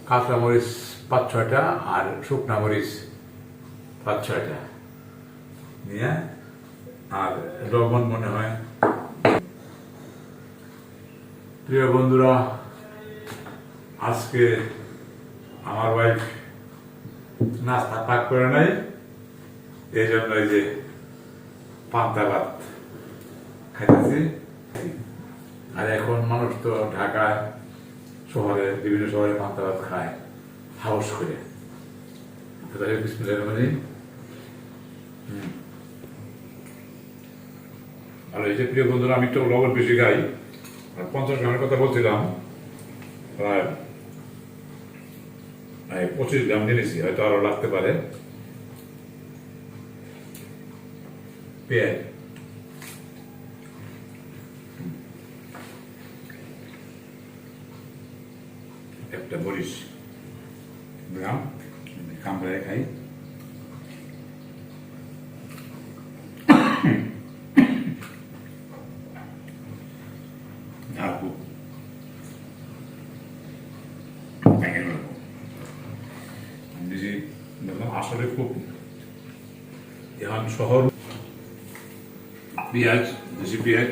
কাঁচামরিচ 5-6টা আর শুকনা মরিচ 5-6টা নিয়ে আর লবণ মনে হয়। প্রিয় বন্ধুরা, আজকে আমার ওয়াইফ নাস্তা পাক করে নাই, এই জন্য এই যে পান্তা ভাত খাইতেছি। আর এখন মানুষ তো ঢাকায় শহরে বিভিন্ন শহরে পান্তা ভাত খায় হাউস করে। আর এই যে প্রিয় বন্ধুরা, আমি তো লবণ বেশি খাই, 50 গ্রামের কথা বলছিলাম, প্রায় 25 গ্রাম নিয়েছি, হয়তো আরো লাগতে পারে। পেঁয়াজ একটা মরিচ গ্রাম কামড়ায় খাই। আসলে খুব এখন শহর পেঁয়াজ, দেশি পেঁয়াজ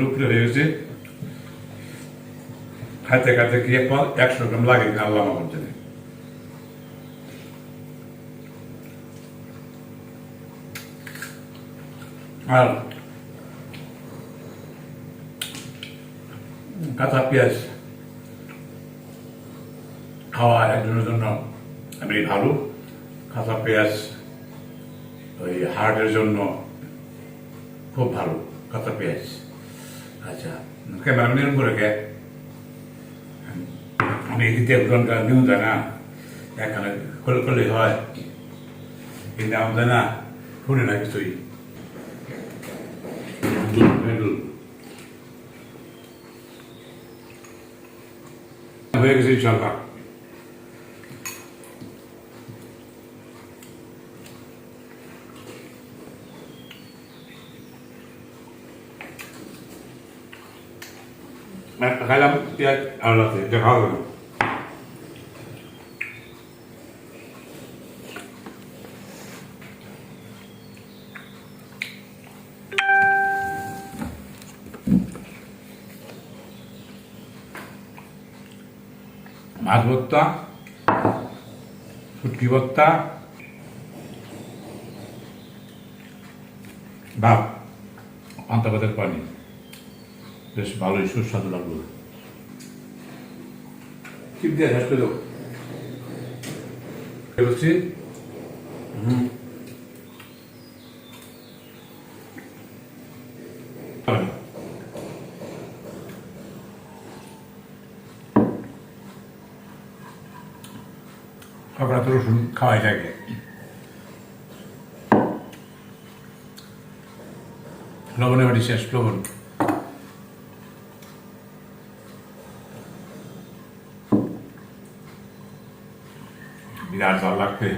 উপরে হয়ে গেছে। খাইতে খাইতে কি 100 গ্রাম লাগে কিনা আল্লাহ আমার জানে। আর কাঁচা পেঁয়াজ খাওয়া একজনের জন্য আমি ভালো। কাঁচা পেঁয়াজ ওই হার্টের জন্য খুব ভালো কাঁচা পেঁয়াজ। আচ্ছা, ক্যামেরা নিয়ম করে কে আমি এদিকে ঘন্টা নিউ যায় না, এখানে খোলে খোলে হয়, কিন্তু আমাদের না শুনে না কিছুই। হয়ে গেছে ইনশাল্লাহ। একটা খাইলাম পেঁয়াজ আর রাতে এটা খাওয়া গেল। মাছ ভর্তা, শুটকি ভর্তা, ভাত, পান্তা ভাতের পানি, বেশ ভালোই সুস্বাদু লাগলো। চিপ দিয়ে শেষ করে দেবো বলছি। সকালে তো রসুন খাওয়াই থাকে। লবণের বাড়ি শেষ, লবণ বিরাট ভালো লাগবে।